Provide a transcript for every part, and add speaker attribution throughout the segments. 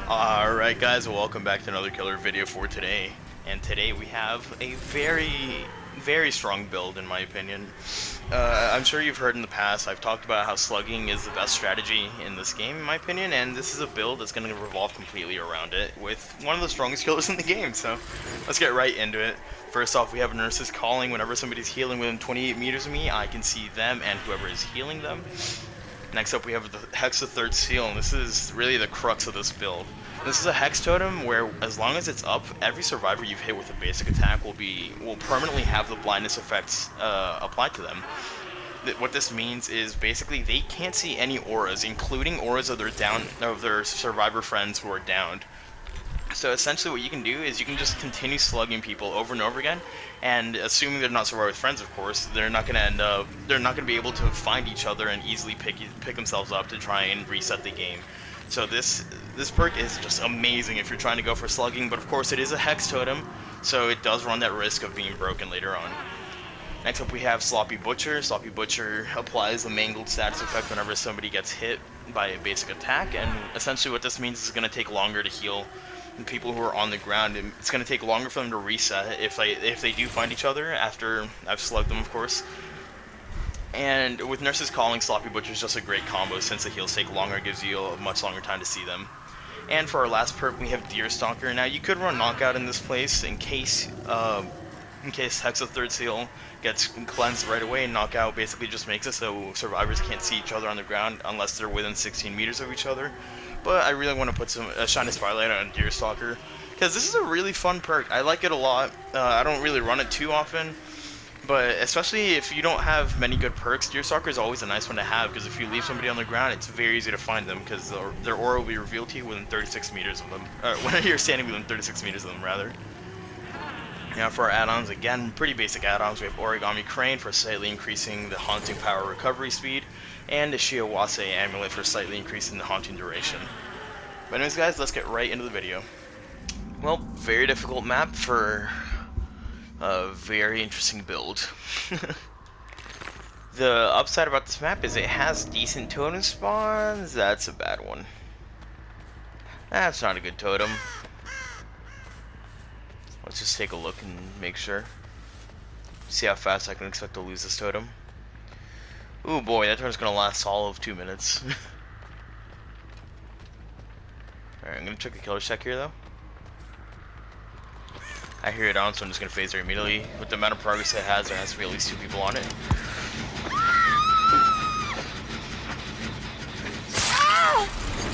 Speaker 1: Alright guys, welcome back to another killer video for today. And today we have a very strong build in my opinion. I'm sure you've heard in the past, I've talked about how slugging is the best strategy in this game in my opinion, and this is a build that's going to revolve completely around it with one of the strongest killers in the game, so let's get right into it. First off, we have Nurse's Calling. Whenever somebody's healing within 28 meters of me, I can see them and whoever is healing them. Next up we have the Hex the Third Seal, and this is really the crux of this build. This is a Hex Totem where, as long as it's up, every survivor you've hit with a basic attack will permanently have the blindness effects applied to them. What this means is basically they can't see any auras, including auras of their survivor friends who are downed. So essentially what you can do is you can just continue slugging people over and over again, and assuming they're not survivor friends, of course, they're not going to be able to find each other and easily pick themselves up to try and reset the game. So this perk is just amazing if you're trying to go for slugging, but of course it is a Hex Totem, so it does run that risk of being broken later on. Next up we have Sloppy Butcher. Sloppy Butcher applies the mangled status effect whenever somebody gets hit by a basic attack, and essentially what this means is it's going to take longer to heal people who are on the ground, and it's going to take longer for them to reset if they do find each other after I've slugged them, of course. And with Nurse's Calling, Sloppy Butcher is just a great combo since the heals take longer, it gives you a much longer time to see them. And for our last perk, we have Deer Stalker. Now you could run Knockout in this place in case Hex of Third Seal gets cleansed right away, and Knockout basically just makes it so survivors can't see each other on the ground unless they're within 16 meters of each other. But I really want to put shine a spotlight on Deer Stalker, because this is a really fun perk. I like it a lot. I don't really run it too often, but especially if you don't have many good perks, Deer Stalker is always a nice one to have, because if you leave somebody on the ground, it's very easy to find them, because their aura will be revealed to you within 36 meters of them. When you're standing within 36 meters of them, rather. Now for our add-ons, again, pretty basic add-ons. We have Origami Crane for slightly increasing the haunting power recovery speed, and the Shiawase Amulet for slightly increasing the haunting duration. But anyways guys, let's get right into the video. Well, very difficult map for a very interesting build. The upside about this map is it has decent totem spawns. That's a bad one. That's not a good totem. Let's just take a look and make sure. See how fast I can expect to lose this totem. Ooh boy, that turn's gonna last all of 2 minutes. Alright, I'm gonna check the killer check here though. I hear it on, so I'm just gonna phase her immediately. With the amount of progress it has, there has to be at least 2 people on it.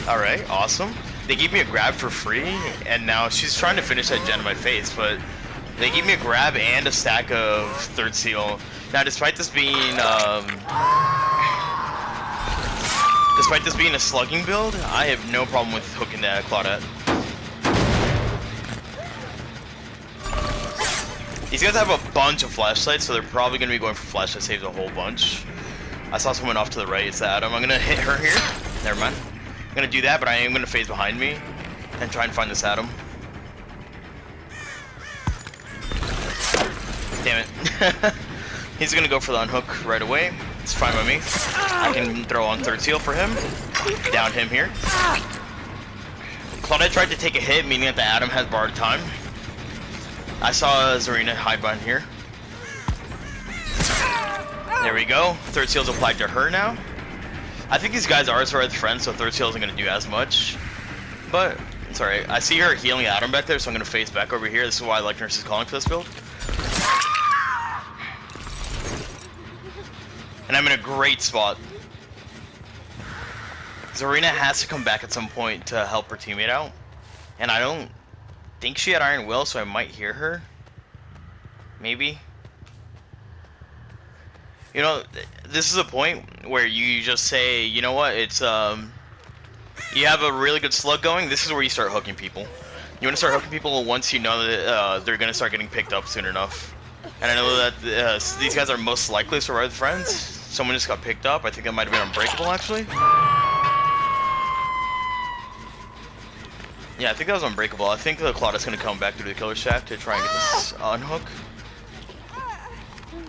Speaker 1: Alright, awesome. They gave me a grab for free, and now she's trying to finish that gen in my face, but they gave me a grab and a stack of Third Seal. Now, despite this being a slugging build, I have no problem with hooking that Claudette. These guys have a bunch of flashlights, so they're probably going to be going for flashlight saves a whole bunch. I saw someone off to the right. It's Adam. I'm going to hit her here. Never mind. I'm going to do that, but I am going to phase behind me and try and find this Adam. Damn it. He's going to go for the unhook right away. It's fine by me. I can throw on Third Seal for him. Down him here. Claudette tried to take a hit, meaning that the Adam has borrowed time. I saw Zarina hide behind here. There we go. Third Seal's applied to her now. I think these guys are survivor friends, so Third Seal isn't going to do as much. But it's alright. I see her healing Adam back there, so I'm going to face back over here. This is why I like Nurse's Calling for this build. And I'm in a great spot. Zarina has to come back at some point to help her teammate out. And I don't think she had Iron Will, so I might hear her. Maybe. You know, this is a point where you just say, you know what, it's, you have a really good slug going, this is where you start hooking people. You want to start hooking people once you know that they're going to start getting picked up soon enough. And I know that these guys are most likely survivor friends. Someone just got picked up. I think that might have been Unbreakable, actually. Yeah, I think that was Unbreakable. I think the Claudette's going to come back through the killer shack to try and get this unhook.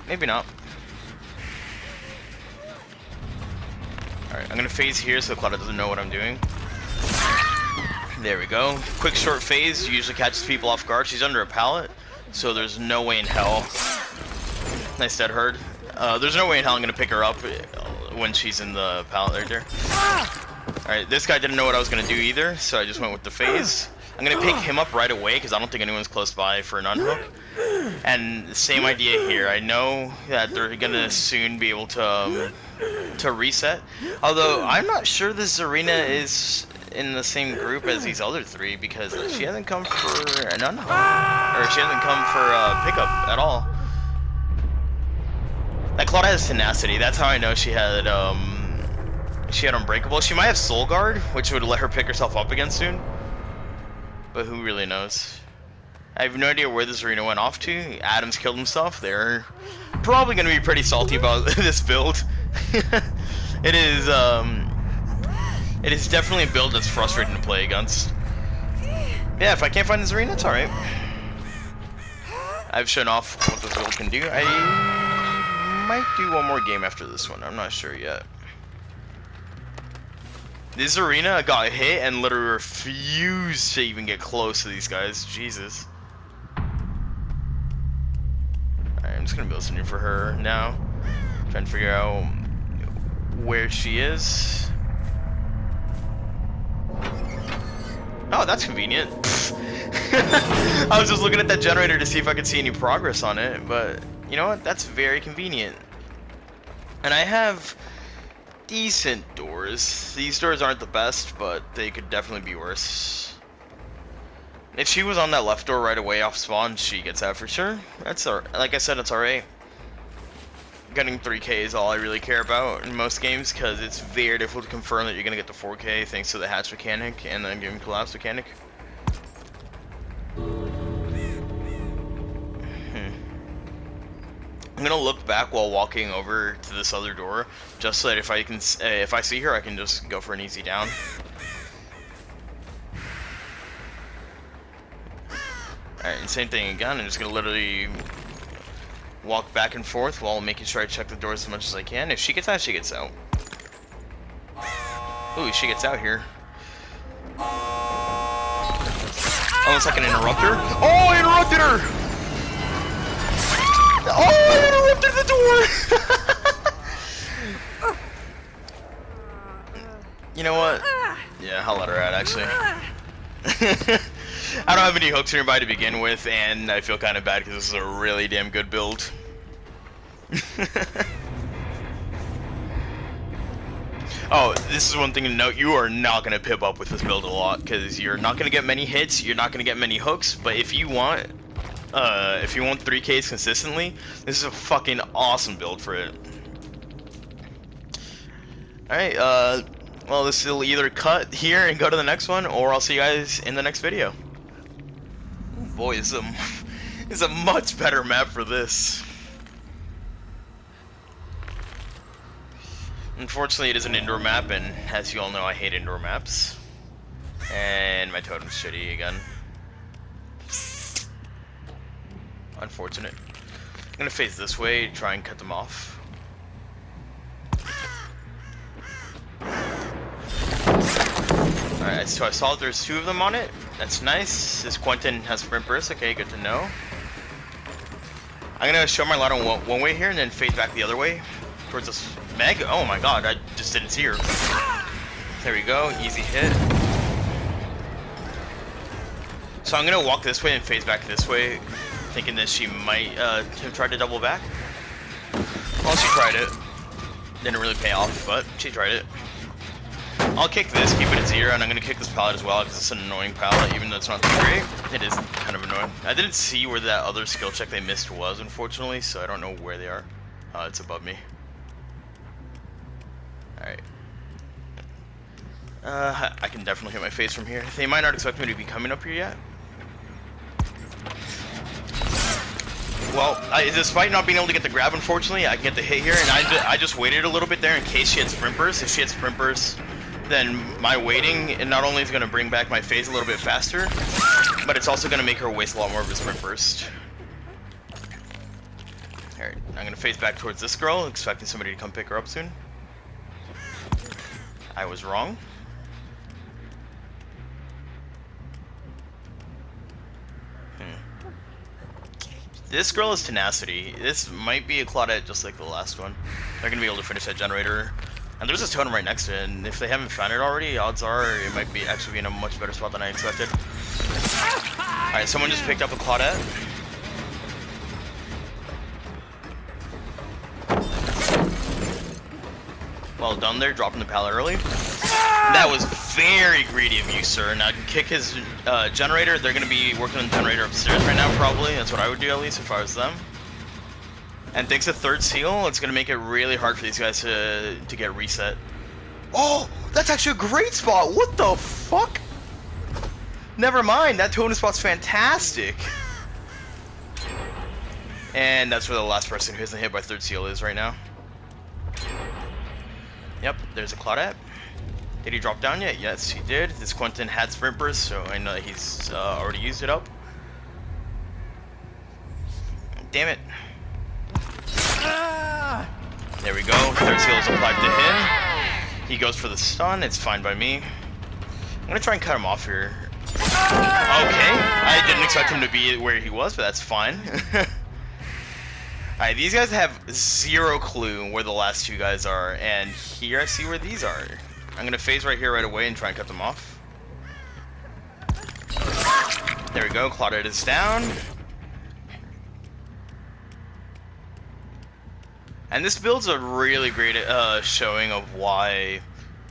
Speaker 1: Maybe not. Alright, I'm gonna phase here so Claudette doesn't know what I'm doing. There we go. Quick short phase usually catches people off guard. She's under a pallet, so there's no way in hell. Nice dead herd. There's no way in hell I'm gonna pick her up when she's in the pallet right there. Alright, this guy didn't know what I was gonna do either, so I just went with the phase. I'm gonna pick him up right away because I don't think anyone's close by for an unhook. And the same idea here. I know that they're gonna soon be able to reset. Although I'm not sure this Zarina is in the same group as these other three because she hasn't come for an unhook, or she hasn't come for a pickup at all. That Claudia has tenacity. That's how I know she had unbreakable. She might have soul guard, which would let her pick herself up again soon. But who really knows? I have no idea where this arena went off to. Adam's killed himself. They're probably going to be pretty salty about this build. It is definitely a build that's frustrating to play against. Yeah, if I can't find this arena, it's alright. I've shown off what this build can do. I might do one more game after this one. I'm not sure yet. This arena got hit and literally refused to even get close to these guys. Jesus. Alright, I'm just gonna build something for her now. Trying to figure out where she is. Oh, that's convenient. I was just looking at that generator to see if I could see any progress on it, but you know what? That's very convenient. And I have decent doors. These doors aren't the best, but they could definitely be worse. If she was on that left door right away off spawn, she gets out for sure. That's like I said, it's alright. Getting 3K is all I really care about in most games because it's very difficult to confirm that you're gonna get the 4K thanks to the hatch mechanic and the game collapse mechanic. I'm gonna look back while walking over to this other door, just so that if I see her, I can just go for an easy down. Alright, and same thing again. I'm just gonna literally walk back and forth while making sure I check the doors as much as I can. If she gets out, she gets out. Ooh, she gets out here. Almost like an interrupter. Oh, I interrupted her! Oh, I interrupted the door! You know what? Yeah, I'll let her out, actually. I don't have any hooks nearby to begin with, and I feel kind of bad because this is a really damn good build. Oh, this is one thing to note. You are not going to pip up with this build a lot because you're not going to get many hits, you're not going to get many hooks, but if you want 3Ks consistently, this is a fucking awesome build for it. Alright, well, this will either cut here and go to the next one, or I'll see you guys in the next video. Ooh, boy, this is a much better map for this. Unfortunately, it is an indoor map, and as you all know, I hate indoor maps. And my totem's shitty again. Unfortunate. I'm gonna face this way, try and cut them off. Alright, so I saw there's two of them on it. That's nice. This Quentin has sprint burst. Okay, good to know. I'm gonna show my light on one way here and then fade back the other way towards this Meg. Oh my god, I just didn't see her. There we go, easy hit. So I'm gonna walk this way and phase back this way, thinking that she might have tried to double back. Well, she tried it. Didn't really pay off, but she tried it. I'll kick this, keep it at 0, and I'm gonna kick this pallet as well because it's an annoying pallet, even though it's not that great. It is kind of annoying. I didn't see where that other skill check they missed was, unfortunately, so I don't know where they are. It's above me. Alright. I can definitely hit my face from here. They might not expect me to be coming up here yet. Well, despite not being able to get the grab, unfortunately, I can get the hit here, and I just waited a little bit there in case she had sprint burst. If she had sprint burst, then my waiting, it not only is going to bring back my phase a little bit faster, but it's also going to make her waste a lot more of her sprint burst. Alright, I'm going to phase back towards this girl, expecting somebody to come pick her up soon. I was wrong. This girl is tenacity. This might be a Claudette just like the last one. They're gonna be able to finish that generator. And there's this totem right next to it, and if they haven't found it already, odds are it might be actually be in a much better spot than I expected. Alright, someone just picked up a Claudette. Well done there, dropping the pallet early. That was very greedy of you, sir. Now I can kick his generator. They're going to be working on the generator upstairs right now, probably. That's what I would do, at least, if I was them. And thanks to third seal, it's going to make it really hard for these guys to get reset. Oh, that's actually a great spot. What the fuck? Never mind. That totem spot's fantastic. And that's where the last person who isn't hit by third seal is right now. Yep, there's a Claudette. Did he drop down yet? Yes, he did. This Quentin had sprint burst, so I know that he's already used it up. Damn it. There we go. Third seal is applied to him. He goes for the stun. It's fine by me. I'm gonna try and cut him off here. Okay. I didn't expect him to be where he was, but that's fine. Alright, these guys have zero clue where the last two guys are, and here I see where these are. I'm gonna phase right here right away and try and cut them off. There we go, Claudette is down. And this build's a really great showing of why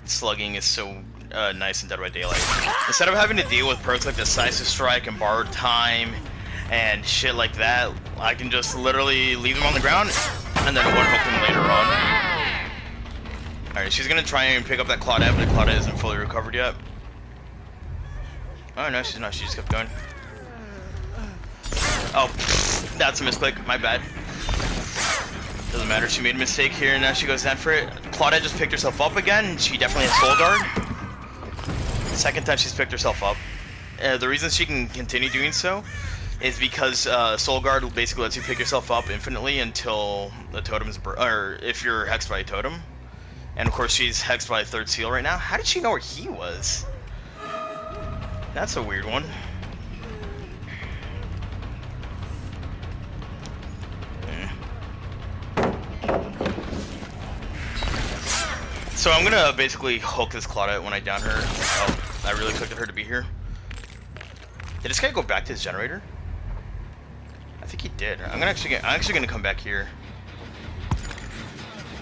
Speaker 1: slugging is so nice in Dead by Daylight. Instead of having to deal with perks like Decisive Strike and Borrowed Time and shit like that, I can just literally leave them on the ground and then one-hook them later on. Alright, she's gonna try and pick up that Claudette, but the Claudette isn't fully recovered yet. Oh no, she's not, she just kept going. Oh, that's a misclick, my bad. Doesn't matter, she made a mistake here and now she goes down for it. Claudette just picked herself up again, she definitely has Soul Guard. Second time she's picked herself up. The reason she can continue doing so is because Soul Guard basically lets you pick yourself up infinitely until the totem's or if you're hexed by a totem. And of course she's hexed by a third seal right now. How did she know where he was? That's a weird one. So I'm gonna basically hook this Claudette when I down her. Oh, I really expected her to be here. Did this guy go back to his generator? I think he did. I'm actually gonna come back here.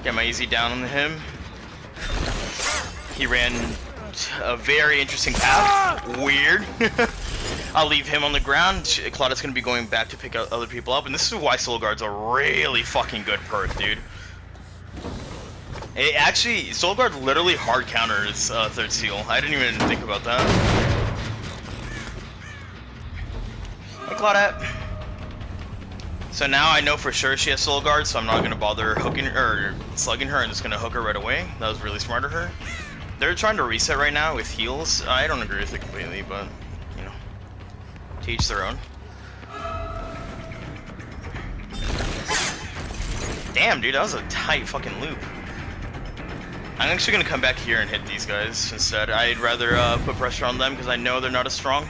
Speaker 1: Get my easy down on him. He ran a very interesting path. Weird. I'll leave him on the ground. Claudette's gonna be going back to pick other people up, and this is why Soul Guard's a really fucking good perk, dude. It actually, Soul Guard literally hard counters third seal. I didn't even think about that. Hey, Claudette. So now I know for sure she has Soul Guard, so I'm not gonna bother hooking or slugging her. I'm just gonna hook her right away. That was really smart of her. They're trying to reset right now with heals. I don't agree with it completely, but you know, to each their own. Damn, dude, that was a tight fucking loop. I'm actually gonna come back here and hit these guys instead. I'd rather put pressure on them because I know they're not as strong.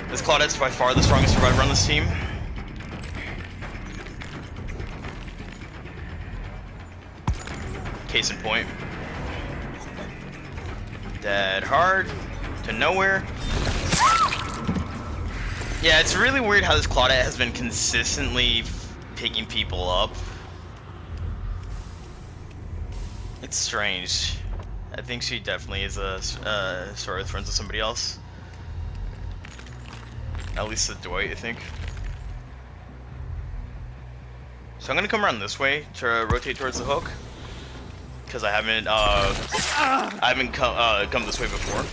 Speaker 1: This Claudette's by far the strongest survivor on this team. Case in point. Dead hard to nowhere. Yeah, it's really weird how this Claudette has been consistently picking people up. It's strange. I think she definitely is a story with friends with somebody else. At least the Dwight, I think. So I'm gonna come around this way to rotate towards the hook, because I haven't come this way before.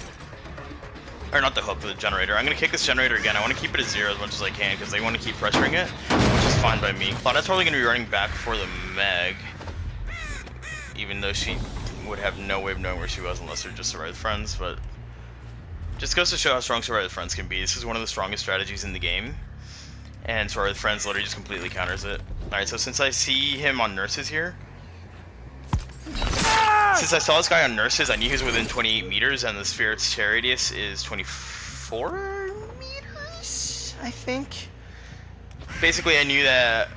Speaker 1: Or not the hook, the generator. I'm gonna kick this generator again. I want to keep it at 0 as much as I can because they want to keep pressuring it, which is fine by me. Claudette's probably gonna be running back for the Meg, even though she would have no way of knowing where she was unless they're just survived friends. But just goes to show how strong survived friends can be. This is one of the strongest strategies in the game, and survived friends literally just completely counters it. All right, so since I see him on nurses here. Since I saw this guy on nurses, I knew he was within 28 meters, and the Spirit's chair radius is 24 meters, I think. Basically, I knew that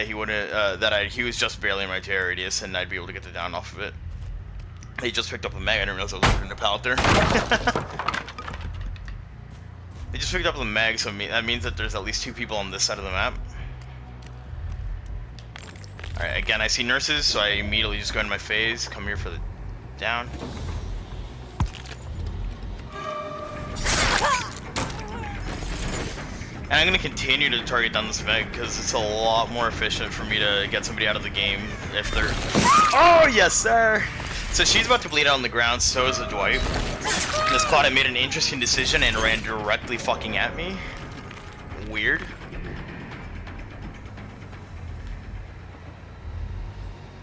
Speaker 1: he wouldn't he was just barely in my tear radius, and I'd be able to get the down off of it. He just picked up a mag. I didn't realize I was looking in the pallet there. They just picked up the mag, so that means that there's at least 2 people on this side of the map. Alright, again, I see nurses, so I immediately just go into my phase, come here for the down. And I'm going to continue to target down this Meg, because it's a lot more efficient for me to get somebody out of the game if they're... Oh, yes, sir! So she's about to bleed out on the ground, so is the Dwight. This Claudia made an interesting decision and ran directly fucking at me. Weird.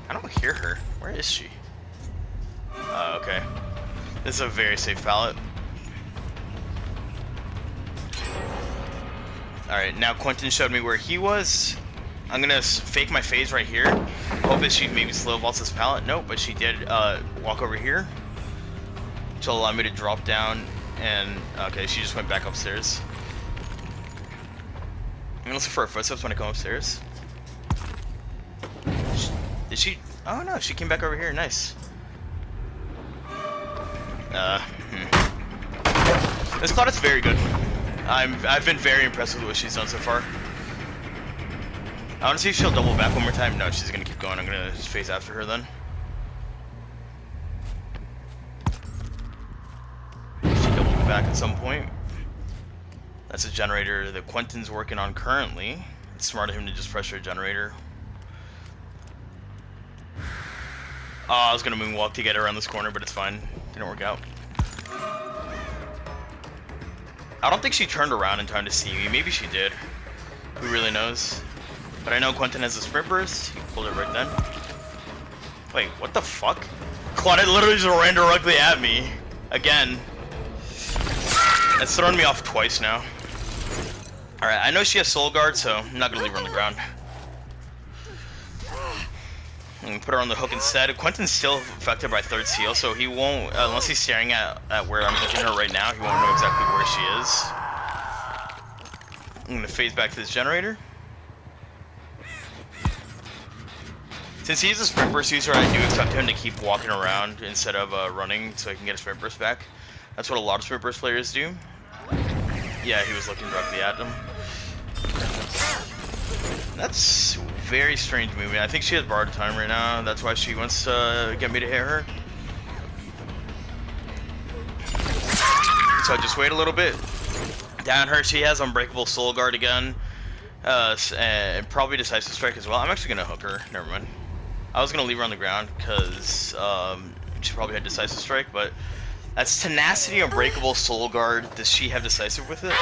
Speaker 1: I don't hear her. Where is she? Okay. This is a very safe pallet. Alright, now Quentin showed me where he was. I'm gonna fake my phase right here. Hope that she maybe slow vaults this pallet. Nope, but she did walk over here to allow me to drop down. And okay, she just went back upstairs. I'm gonna listen for her footsteps when I come upstairs. Did she? Oh no, she came back over here. Nice. This Claudia's very good. I've been very impressed with what she's done so far. I want to see if she'll double back one more time. No, she's gonna keep going. I'm gonna just phase after her then. She doubled back at some point. That's a generator that Quentin's working on currently. It's smart of him to just pressure a generator. Oh, I was gonna moonwalk to get around this corner, but it's fine. Didn't work out. I don't think she turned around in time to see me. Maybe she did. Who really knows? But I know Quentin has a sprint burst. He pulled it right then. Wait, what the fuck? Claudia literally just ran directly at me. Again. It's thrown me off twice now. Alright, I know she has soul guard, so I'm not gonna leave her on the ground. I'm gonna put her on the hook instead. Quentin's still affected by third seal, so he won't, unless he's staring at where I'm hooking her right now, he won't know exactly where she is. I'm gonna phase back to this generator. Since he's a sprint burst user, I do expect him to keep walking around instead of running so he can get a sprint burst back. That's what a lot of sprint burst players do. Yeah, he was looking directly at them. That's very strange movement. I think she has borrowed time right now. That's why she wants to get me to hit her. So I just wait a little bit. Down her, she has Unbreakable Soul Guard again. And probably Decisive Strike as well. I'm actually going to hook her. Never mind. I was going to leave her on the ground because she probably had Decisive Strike, but that's Tenacity, Unbreakable Soul Guard. Does she have Decisive with it?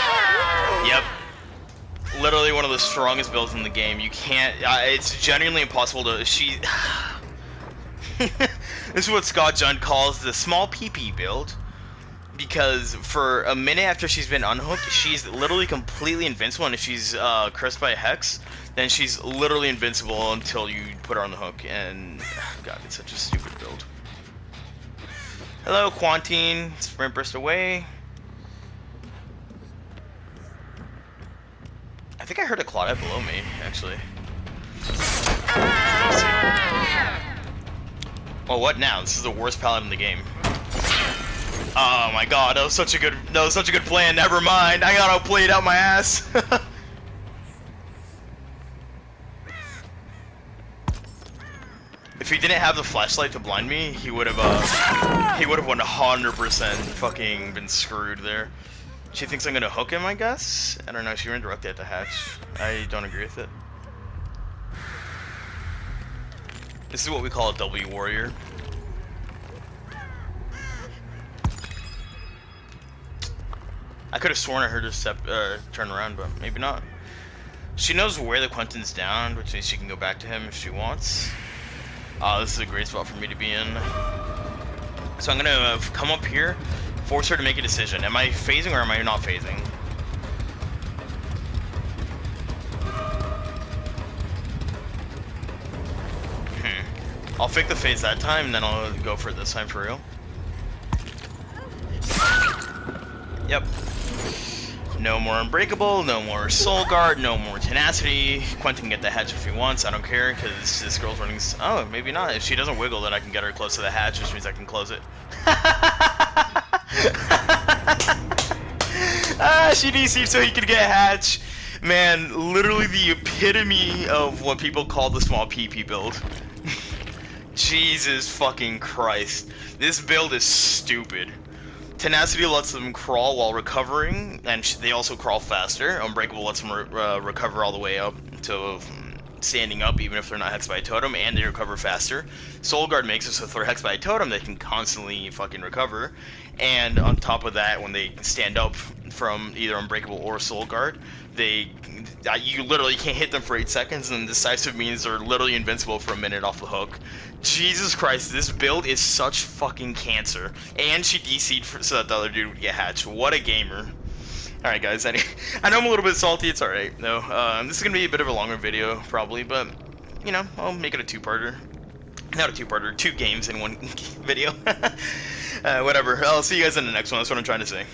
Speaker 1: Yep. Literally one of the strongest builds in the game. You can't, it's genuinely impossible to, this is what Scott Jund calls the small PP build, because for a minute after she's been unhooked, she's literally completely invincible, and if she's cursed by a hex, then she's literally invincible until you put her on the hook, and god, it's such a stupid build. Hello, Quantine, sprint burst away. I think I heard a Claudia below me, actually. Well, what now? This is the worst pallet in the game. Oh my god, that was such a good plan. Never mind. I got outplayed out my ass. If he didn't have the flashlight to blind me, he would have 100% fucking been screwed there. She thinks I'm gonna hook him, I guess? I don't know, she ran directly at the hatch. I don't agree with it. This is what we call a W warrior. I could have sworn I heard her turn around, but maybe not. She knows where the Quentin's down, which means she can go back to him if she wants. This is a great spot for me to be in. So I'm gonna come up here, force her to make a decision. Am I phasing or am I not phasing? I'll fake the phase that time, and then I'll go for it this time for real. Yep. No more Unbreakable, no more Soul Guard, no more Tenacity. Quentin can get the hatch if he wants, I don't care, because this girl's running... Oh, maybe not. If she doesn't wiggle, then I can get her close to the hatch, which means I can close it. She DC'd so he could get hatch. Man, literally the epitome of what people call the small PP build. Jesus fucking Christ. This build is stupid. Tenacity lets them crawl while recovering, and they also crawl faster. Unbreakable lets them recover all the way up to standing up, even if they're not hexed by a totem, and they recover faster. Soul Guard makes it so if they're hexed by a totem, they can constantly fucking recover. And on top of that, when they stand up from either Unbreakable or Soul Guard, you literally can't hit them for 8 seconds, and Decisive means they're literally invincible for a minute off the hook. Jesus Christ, this build is such fucking cancer. And she DC'd so that the other dude would get hatched. What a gamer. Alright guys, I know I'm a little bit salty, it's alright. No, this is going to be a bit of a longer video, probably, but, you know, I'll make it a two-parter. Not a two-parter, 2 games in one video. Whatever, I'll see you guys in the next one, that's what I'm trying to say.